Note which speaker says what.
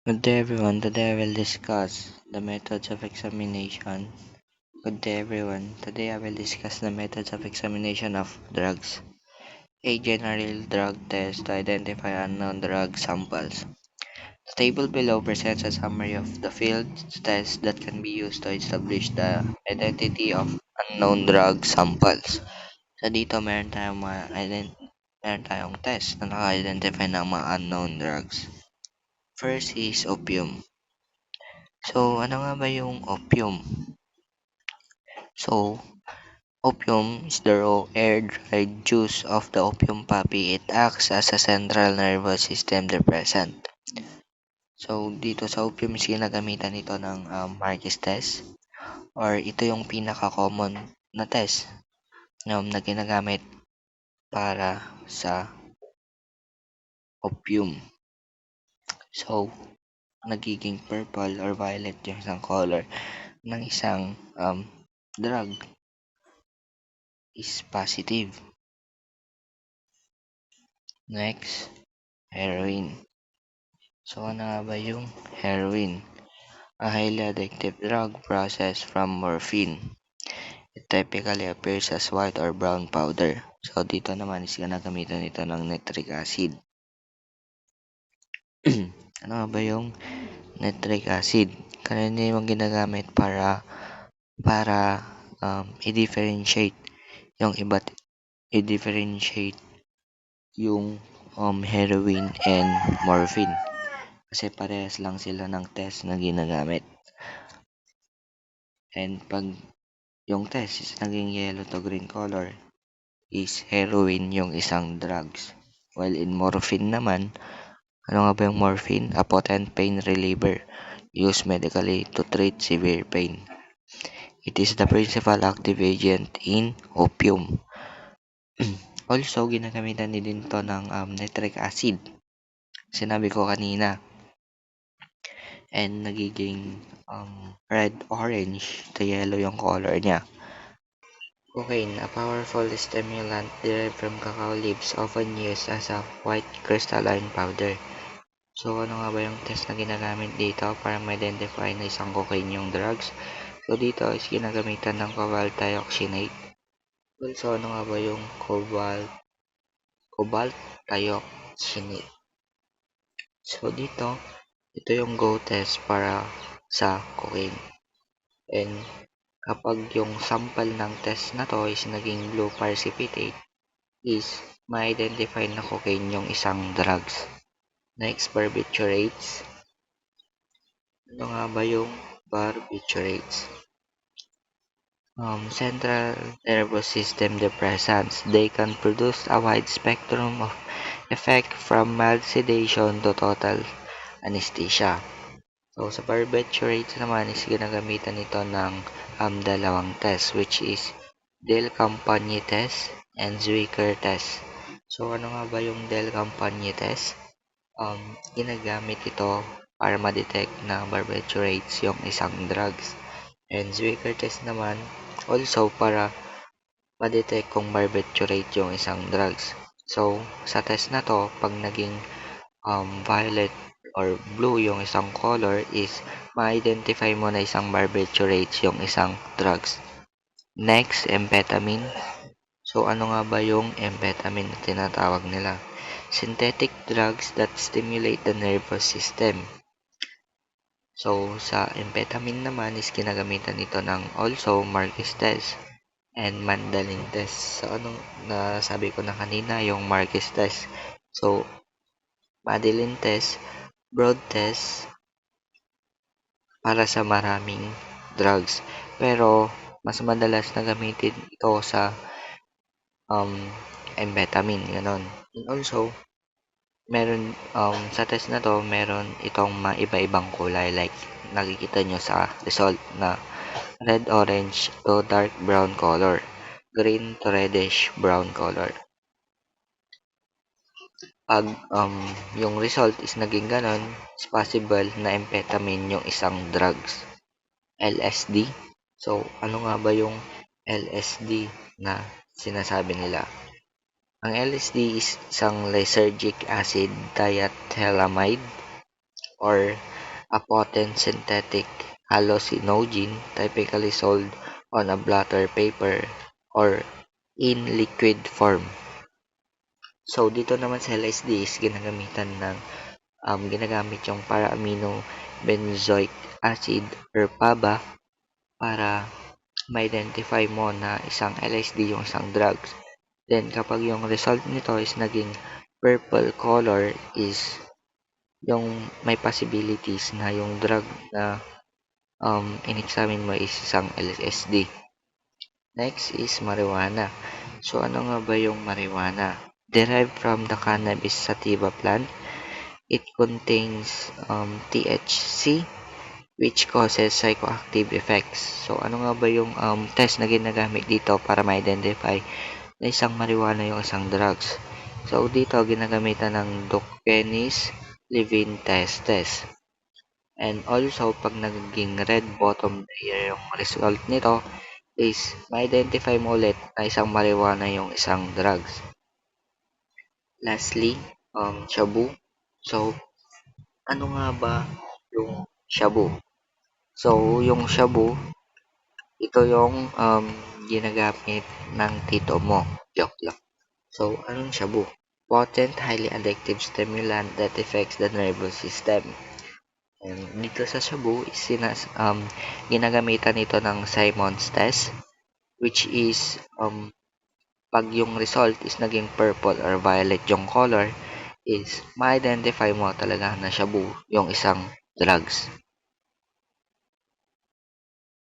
Speaker 1: Good day everyone, today I will discuss the methods of examination. Good day everyone, today I will discuss the methods of examination of drugs. A general drug test to identify unknown drug samples. The table below presents a summary of the field tests that can be used to establish the identity of unknown drug samples. So dito meron tayong test na naka-identify ng mga unknown drugs. First is opium. So, ano nga ba yung opium? So, opium is the raw air-dried juice of the opium poppy. It acts as a central nervous system depressant. So, dito sa opium is ginagamitan ito ng Marquis test or ito yung pinaka-common na test na ginagamit para sa opium. So, nagiging purple or violet yung isang color ng isang drug is positive. Next, heroin. So, ano nga ba yung heroin? A highly addictive drug processed from morphine. It typically appears as white or brown powder. So, dito naman is ginagamitan ito ng nitric acid. Ano nga ba yung nitric acid? Karaniwang ginagamit para i-differentiate yung i-differentiate yung heroin and morphine. Kasi parehas lang sila ng test na ginagamit. And pag yung test is naging yellow to green color, is heroin yung isang drugs. While in morphine naman, ano nga ba yung morphine? A potent pain reliever used medically to treat severe pain. It is the principal active agent in opium. Also, ginagamitan din to ng nitric acid. Sinabi ko kanina. And nagiging red-orange to yellow yung color niya. Cocaine, a powerful stimulant derived from cacao leaves, often used as a white crystalline powder. So, ano nga ba yung test na ginagamit dito para ma-identify na isang cocaine yung drugs? So, dito is ginagamitan ng cobalt dioxinate. Also, ano nga ba yung cobalt dioxinate? So, ito yung go test para sa cocaine. And kapag yung sample ng test na to is naging blue precipitate, is ma-identify na cocaine yung isang drugs. Next, barbiturates. Ano nga ba yung barbiturates? Central nervous system depressants. They can produce a wide spectrum of effect from mild sedation to total anesthesia. So, sa barbiturates naman is ginagamitan ito ng dalawang test, which is Del Campagna test and Zwicker test. So, ano nga ba yung Del Campagna test? Ginagamit ito para ma-detect na barbiturates yung isang drugs. And Zwicker test naman also para ma-detect kung barbiturate yung isang drugs. So, sa test na to, pag naging violet or blue yung isang color is ma-identify mo na isang barbiturates yung isang drugs. Next, amphetamine. So, ano nga ba yung amphetamine na tinatawag nila? Synthetic drugs that stimulate the nervous system. So, sa amphetamine naman is ginagamitan ito ng also Marquis test and Mandelin test. So, anong nasabi ko na kanina, yung Marquis test. So, Mandelin test, broad test para sa maraming drugs. Pero, mas madalas na gamitin ito sa amphetamine, ganon. And also, meron sa test na to, meron itong iba-ibang kulay like nakikita nyo sa result na red orange to dark brown color, green to reddish brown color. Pag yung result is naging ganon, it's possible na amphetamine yung isang drugs. LSD. So, ano nga ba yung LSD na sinasabi nila? Ang LSD is isang lysergic acid diethylamide or a potent synthetic hallucinogen typically sold on a blotter paper or in liquid form. So, dito naman sa LSD is ginagamit yung para-amino benzoic acid or PABA para ma-identify mo na isang LSD yung isang drugs. Then, kapag yung result nito is naging purple color is yung may possibilities na yung drug na in-examine mo is isang LSD. Next is marijuana. So, ano nga ba yung marijuana? Derived from the cannabis sativa plant, it contains THC, which causes psychoactive effects. So, ano nga ba yung test na ginagamit dito para ma-identify na isang marijuana yung isang drugs? So, dito ginagamitan ng Duchene's Levine test. And also, pag naging red bottom layer yung result nito, is ma-identify mo ulit na isang marijuana yung isang drugs. Lastly, shabu. So, ano nga ba yung shabu? So, yung shabu, ito yung ginagamit ng tito mo. Joke lang. So, anong shabu? Potent, highly addictive stimulant that affects the nervous system. And dito sa shabu, ginagamitan ito ng Simon's test, which is pag yung result is naging purple or violet yung color, is ma-identify mo talaga na shabu yung isang drugs.